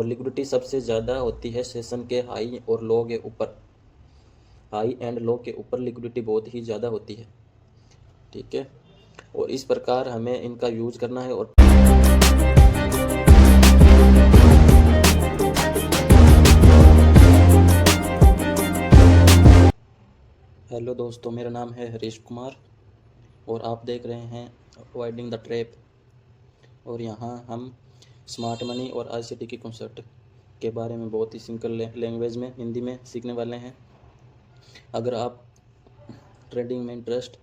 और लिक्विडिटी सबसे ज़्यादा होती है सेशन के हाई और लो के ऊपर। हाई एंड लो के ऊपर लिक्विडिटी बहुत ही ज़्यादा होती है, ठीक है। और इस प्रकार हमें इनका यूज करना है। और हेलो दोस्तों, मेरा नाम है हरीश कुमार और आप देख रहे हैं अवॉइडिंग द ट्रैप। और यहाँ हम स्मार्ट मनी और आईसीटी की कॉन्सेप्ट के बारे में बहुत ही सिंपल लैंग्वेज में हिंदी में सीखने वाले हैं। अगर आप ट्रेडिंग में इंटरेस्ट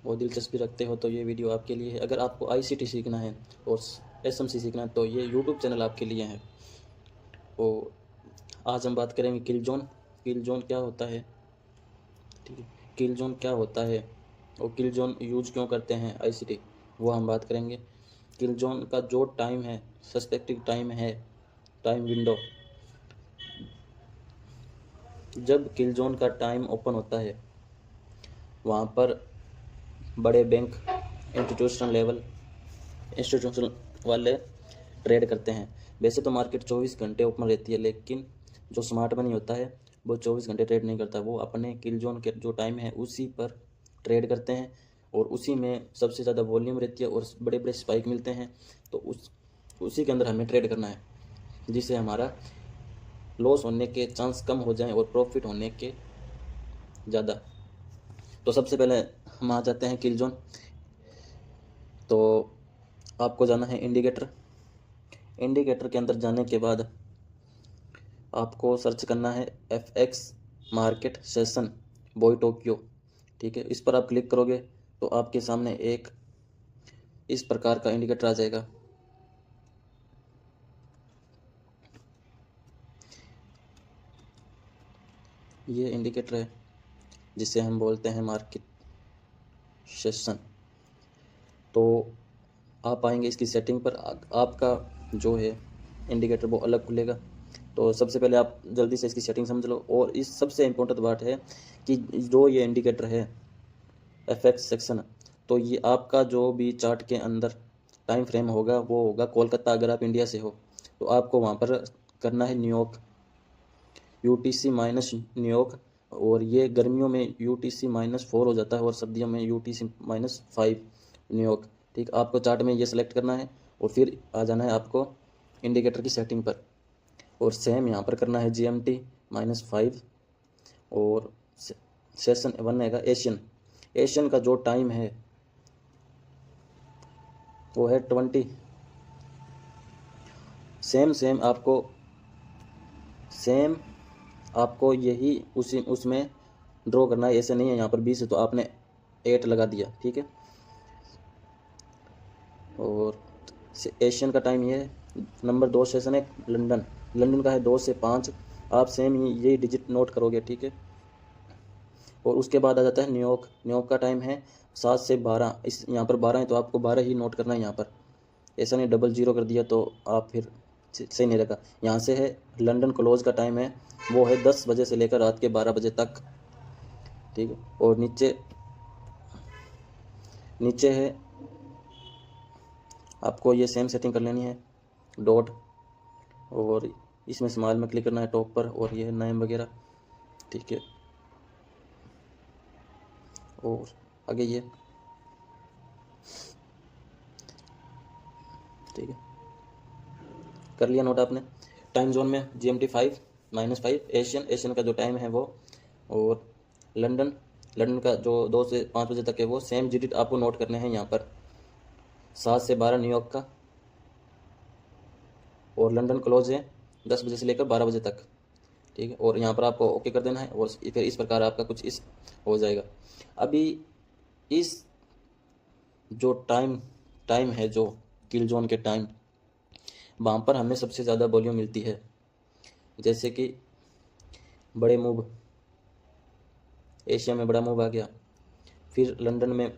और दिलचस्पी रखते हो तो ये वीडियो आपके लिए है। अगर आपको आईसीटी सीखना है और एसएमसी सीखना है तो ये यूट्यूब चैनल आपके लिए है। और आज हम बात करेंगे किल जोन। किल जोन क्या होता है, ठीक है। किल जोन क्या होता है और किल जोन यूज क्यों करते हैं आईसीटी, वो हम बात करेंगे। किल जोन का जो टाइम है, सस्पेक्टिव टाइम है, टाइम विंडो, जब किल जोन का टाइम ओपन होता है वहाँ पर बड़े बैंक, इंस्टीट्यूशनल वाले ट्रेड करते हैं। वैसे तो मार्केट 24 घंटे ओपन रहती है, लेकिन जो स्मार्ट मनी होता है वो 24 घंटे ट्रेड नहीं करता। वो अपने किल जोन के जो टाइम है उसी पर ट्रेड करते हैं और उसी में सबसे ज़्यादा वॉल्यूम रहती है और बड़े बड़े स्पाइक मिलते हैं। तो उसी के अंदर हमें ट्रेड करना है, जिससे हमारा लॉस होने के चांस कम हो जाएं और प्रॉफिट होने के ज़्यादा। तो सबसे पहले हम आ जाते हैं किल जोन। तो आपको जाना है इंडिकेटर। इंडिकेटर के अंदर जाने के बाद आपको सर्च करना है FX market session boy Tokyo, ठीक है। इस पर आप क्लिक करोगे तो आपके सामने एक इस प्रकार का इंडिकेटर आ जाएगा। ये इंडिकेटर है जिसे हम बोलते हैं मार्केट सेशन। तो आप आएंगे इसकी सेटिंग पर, आपका जो है इंडिकेटर वो अलग खुलेगा। तो सबसे पहले आप जल्दी से इसकी सेटिंग समझ लो। और इस सबसे इम्पोर्टेंट बात है कि जो ये इंडिकेटर है FX सेक्शन, तो ये आपका जो भी चार्ट के अंदर टाइम फ्रेम होगा वो होगा कोलकाता। अगर आप इंडिया से हो तो आपको वहाँ पर करना है न्यूयॉर्क, UTC माइनस न्यूयॉर्क। और ये गर्मियों में UTC -4 हो जाता है और सर्दियों में UTC -5 न्यूयॉर्क, ठीक। आपको चार्ट में ये सेलेक्ट करना है और फिर आ जाना है आपको इंडिकेटर की सेटिंग पर। और सेम यहाँ पर करना है GMT -5। और सेशन 1 रहेगा एशियन का जो टाइम है वो है 20। सेम आपको यही उसमें ड्रॉ करना है। ऐसे नहीं है यहाँ पर 20 है तो आपने 8 लगा दिया, ठीक है। और एशियन का टाइम ये है। नंबर 2 सेशन है लंदन का है 2 से 5। आप सेम यही डिजिट नोट करोगे, ठीक है। और उसके बाद आ जाता है न्यूयॉर्क का टाइम है 7 से 12। इस यहाँ पर 12 है तो आपको 12 ही नोट करना है यहाँ पर। ऐसा नहीं 00 कर दिया तो आप फिर सही नहीं लगा। यहाँ से है लंदन क्लोज का टाइम है वो है 10 बजे से लेकर रात के 12 बजे तक, ठीक है। और नीचे है आपको ये सेम सेटिंग कर लेनी है, डॉट। और इसमें स्मॉल में क्लिक करना है टॉप पर और ये है नेम वगैरह, ठीक है। और आगे ये, ठीक है, कर लिया नोट आपने। टाइम जोन में GMT 5 -5 एशियन का जो टाइम है वो। और लंदन का जो 2 से 5 बजे तक है वो सेम डिजिट आपको नोट करने हैं यहाँ पर। 7 से 12 न्यूयॉर्क का। और लंदन क्लोज है 10 बजे से लेकर 12 बजे तक, ठीक है। और यहाँ पर आपको ओके कर देना है और फिर इस प्रकार आपका कुछ इस हो जाएगा। अभी इस जो टाइम है जो किल जोन के टाइम, वहाँ पर हमें सबसे ज़्यादा वॉल्यूम मिलती है। जैसे कि बड़े मूव, एशिया में बड़ा मूव आ गया, फिर लंदन में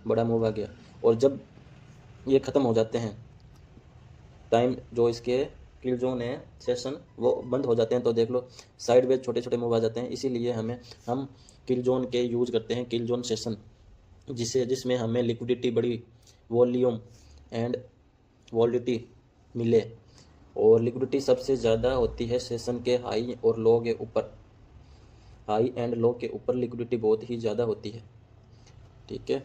बड़ा मूव आ गया। और जब ये ख़त्म हो जाते हैं टाइम, जो इसके किल जोन है सेशन वो बंद हो जाते हैं, तो देख लो साइडवेज छोटे छोटे मूव आ जाते हैं। इसीलिए हम किल जोन के यूज़ करते हैं, किल जोन सेशन, जिसमें हमें लिक्विडिटी, बड़ी वॉल्यूम एंड वॉलिडिटी मिले। और लिक्विडिटी सबसे ज़्यादा होती है सेशन के हाई और लो के ऊपर। हाई एंड लो के ऊपर लिक्विडिटी बहुत ही ज़्यादा होती है, ठीक है।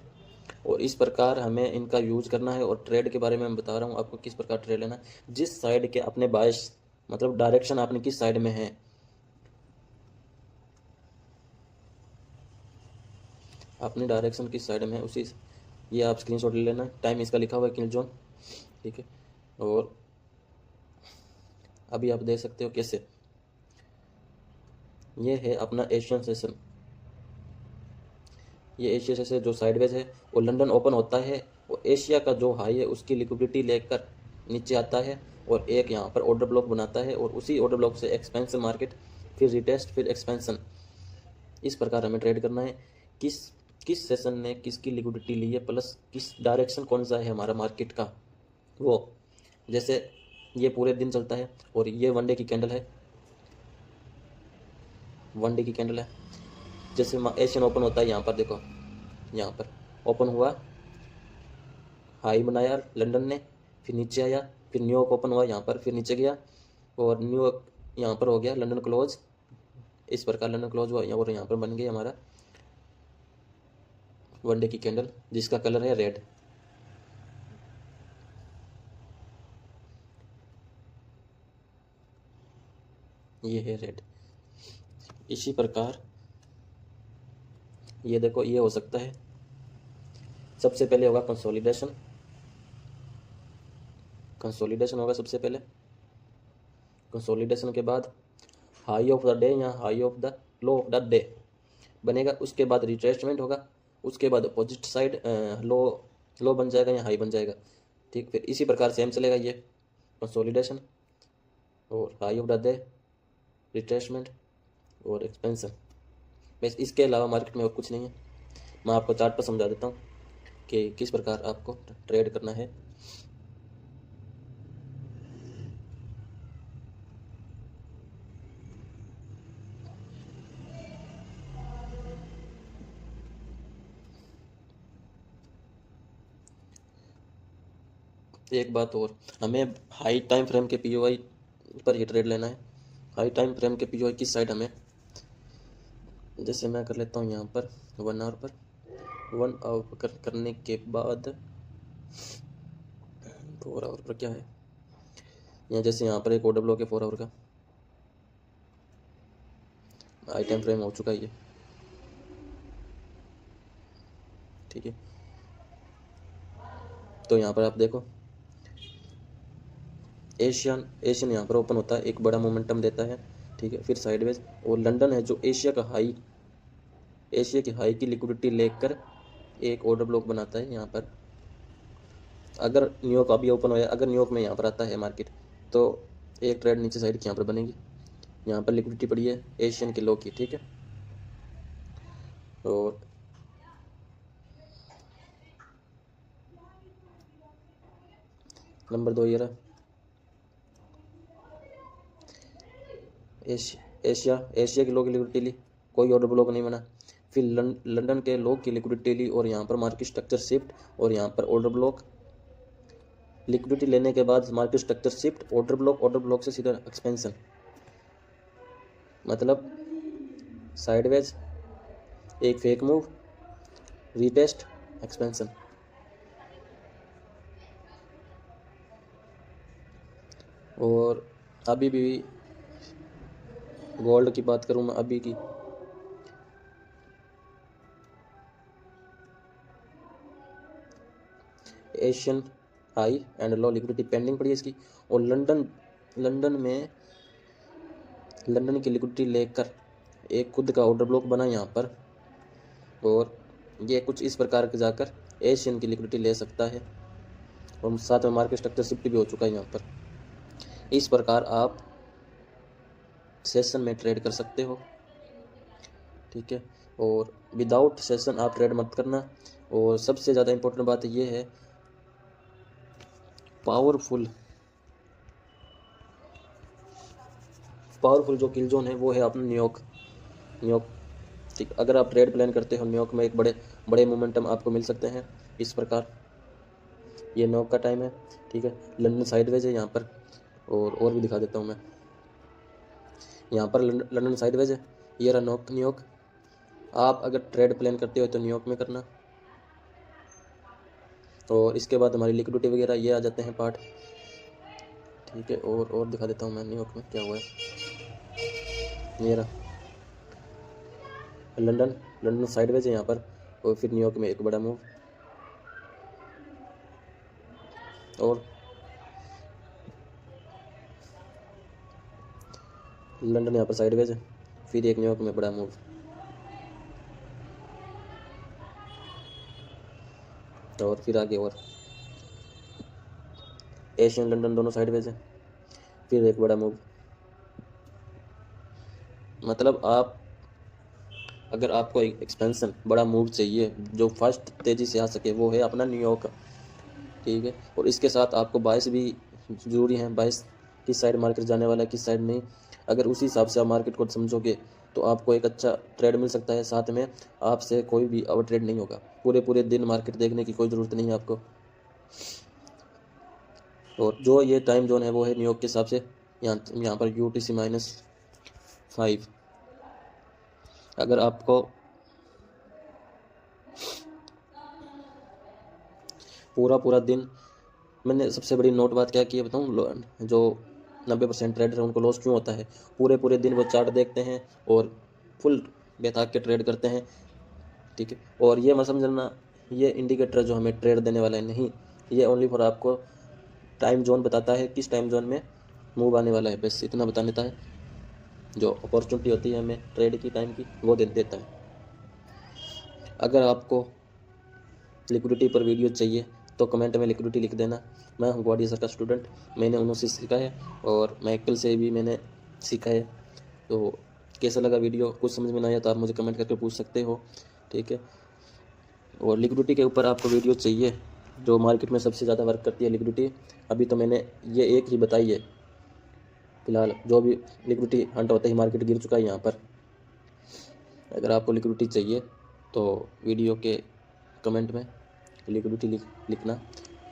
और इस प्रकार हमें इनका यूज़ करना है। और ट्रेड के बारे में मैं बता रहा हूँ आपको किस प्रकार ट्रेड लेना है। जिस साइड के अपने बायस मतलब डायरेक्शन आपने किस साइड में है, अपनी डायरेक्शन किस साइड में है उसी, ये आप स्क्रीनशॉट ले लेना। टाइम इसका लिखा हुआ है किल जोन, ठीक है। और अभी आप देख सकते हो कैसे, ये है अपना एशियन सेशन। ये एशिया से जो साइडवेज है वो लंदन ओपन होता है, वो एशिया का जो हाई है उसकी लिक्विडिटी लेकर नीचे आता है और एक यहाँ पर ऑर्डर ब्लॉक बनाता है और उसी ऑर्डर ब्लॉक से एक्सपेंशन मार्केट, फिर रिटेस्ट, फिर एक्सपेंशन। इस प्रकार हमें ट्रेड करना है। किस किस सेशन ने किसकी लिक्विडिटी ली है, प्लस किस डायरेक्शन कौन सा है हमारा मार्केट का, वो जैसे ये पूरे दिन चलता है और ये वन डे की कैंडल है, वन डे की कैंडल है। जैसे एशियन ओपन होता है, यहाँ पर देखो, यहाँ पर ओपन हुआ, हाई बनाया लंदन ने, फिर नीचे आया, फिर न्यूयॉर्क ओपन हुआ यहाँ पर, फिर नीचे गया और न्यूयॉर्क यहाँ पर हो गया लंदन क्लोज। इस प्रकार लंदन क्लोज हुआ और यहाँ पर बन गया हमारा वन डे की कैंडल जिसका कलर है रेड। ये है रेड। इसी प्रकार ये देखो, ये हो सकता है। सबसे पहले होगा कंसोलिडेशन, कंसोलिडेशन होगा सबसे पहले। कंसोलिडेशन के बाद हाई ऑफ द डे या high of the low of the day बनेगा। उसके बाद रिट्रेसमेंट होगा, उसके बाद अपोजिट साइड लो लो बन जाएगा या हाई बन जाएगा, ठीक। फिर इसी प्रकार सेम चलेगा, ये कंसोलिडेशन और high of the day, retracement और एक्सपेंशन। बस इसके अलावा मार्केट में और कुछ नहीं है। मैं आपको चार्ट पर समझा देता हूँ कि किस प्रकार आपको ट्रेड करना है। एक बात और, हमें हाई टाइम फ्रेम के पीओआई पर ही ट्रेड लेना है। हाई टाइम फ्रेम के पीओआई किस साइड हमें, जैसे मैं कर लेता हूँ यहाँ पर 1 आवर पर, 1 आवर करने के बाद 4 आवर पर क्या है, यहाँ जैसे यहाँ पर एक ऑर्डर ब्लॉक है 4 आवर का, हाई टाइम फ्रेम हो चुका है ये, ठीक है। तो यहाँ पर आप देखो, एशियन यहाँ पर ओपन होता है, एक बड़ा मोमेंटम देता है, ठीक है। फिर साइडवेज, और लंदन है जो एशिया का हाई, एशिया की हाई की लिक्विडिटी लेकर एक ऑर्डर ब्लॉक बनाता है यहाँ पर। अगर न्यूयॉर्क अभी ओपन हो, अगर न्यूयॉर्क में यहाँ पर आता है मार्केट, तो एक ट्रेड नीचे साइड की यहाँ पर बनेगी। यहाँ पर लिक्विडिटी पड़ी है एशियन के लो की, ठीक है। और नंबर 2 ये रहा, एशिया के लो की लिक्विडिटी ली, कोई ऑर्डर ब्लॉक नहीं बना। फिर लंदन के लो की लिक्विडिटी ली और यहाँ पर मार्केट स्ट्रक्चर शिफ्ट और यहाँ पर ऑर्डर ब्लॉक। लिक्विडिटी लेने के बाद market structure shift, order block से सीधा एक्सपेंशन, मतलब साइडवेज, एक फेक मूव, रीटेस्ट, एक्सपेंशन। और अभी भी गोल्ड की बात करूं मैं अभी की, Asian high and low liquidity pending पड़ी है इसकी। और लंदन की लिक्विडिटी लेकर एक खुद का ऑर्डर ब्लॉक बना यहाँ पर, और ये कुछ इस प्रकार के जाकर एशियन की लिक्विडिटी ले सकता है। और साथ में मार्केट स्ट्रक्चर शिफ्ट भी हो चुका है यहाँ पर। इस प्रकार आप सेशन में ट्रेड कर सकते हो, ठीक है। और विदाउट सेशन आप ट्रेड मत करना। और सबसे ज़्यादा इम्पोर्टेंट बात ये है, पावरफुल जो किल जोन है वो है अपना न्यूयॉर्क, ठीक। अगर आप ट्रेड प्लान करते हो न्यूयॉर्क में, एक बड़े मोमेंटम आपको मिल सकते हैं इस प्रकार। ये न्यूयॉर्क का टाइम है, ठीक है। लंदन साइडवेज है यहाँ पर, और भी दिखा देता हूँ मैं। यहाँ पर लंदन साइडवेज है, ये रहा न्यूयॉर्क। आप अगर ट्रेड प्लान करते हो तो न्यूयॉर्क में करना। और इसके बाद हमारी लिक्विडिटी वगैरह ये आ जाते हैं पार्ट, ठीक है। और दिखा देता हूँ मैं न्यूयॉर्क में क्या हुआ है। ये रहा लंदन साइडवेज है यहाँ पर, और फिर न्यूयॉर्क में एक बड़ा मूव, और लंदन यहाँ पर साइडवेज है, फिर एक न्यूयॉर्क में बड़ा मूव, और फिर आगे और एशियन लंदन दोनों साइडवेज है, फिर एक बड़ा मूव। मतलब आप अगर आपको एक एक्सपेंशन बड़ा मूव चाहिए जो फर्स्ट तेज़ी से आ सके, वो है अपना न्यूयॉर्क, ठीक है। और इसके साथ आपको बायस भी ज़रूरी है, बायस किस साइड मार्केट जाने वाला है किस साइड नहीं। अगर उसी हिसाब से आप मार्केट को समझोगे तो आपको एक अच्छा ट्रेड मिल सकता है, साथ में आपसे कोई भी ओवर ट्रेड नहीं होगा। पूरे दिन मार्केट देखने की कोई ज़रूरत नहीं है आपको। और जो ये टाइम जोन है वो है न्यूयॉर्क के हिसाब से, यहाँ पर UTC-5। अगर आपको पूरा दिन, मैंने सबसे बड़ी नोट बात क्या की है बताऊँ, जो 90% ट्रेडर है उनको लॉस क्यों होता है। पूरे दिन वो चार्ट देखते हैं और फुल बेताक के ट्रेड करते हैं, ठीक है। और ये मत समझना ये इंडिकेटर जो हमें ट्रेड देने वाला है, नहीं, ये ओनली फॉर आपको टाइम जोन बताता है किस टाइम जोन में मूव आने वाला है, बस इतना बता देता है। जो अपॉर्चुनिटी होती है हमें ट्रेड की टाइम की, वो दे देता है। अगर आपको लिक्विडिटी पर वीडियो चाहिए तो कमेंट में लिक्विडिटी लिख देना। मैं हूँ ग्वाडियर सर का स्टूडेंट, मैंने उन्होंने सीखा है और माइकल से भी मैंने सीखा है। तो कैसा लगा वीडियो, कुछ समझ में नहीं आया तो आप मुझे कमेंट करके पूछ सकते हो, ठीक है। और लिक्विडिटी के ऊपर आपको वीडियो चाहिए, जो मार्केट में सबसे ज़्यादा वर्क करती है लिक्विडिटी। अभी तो मैंने ये एक ही बताई है फिलहाल, जो भी लिक्विडिटी हंट होते ही मार्केट गिर चुका है यहाँ पर। अगर आपको लिक्विडिटी चाहिए तो वीडियो के कमेंट में लिक्विडिटी लिखना।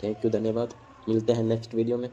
थैंक यू, धन्यवाद। मिलते हैं नेक्स्ट वीडियो में।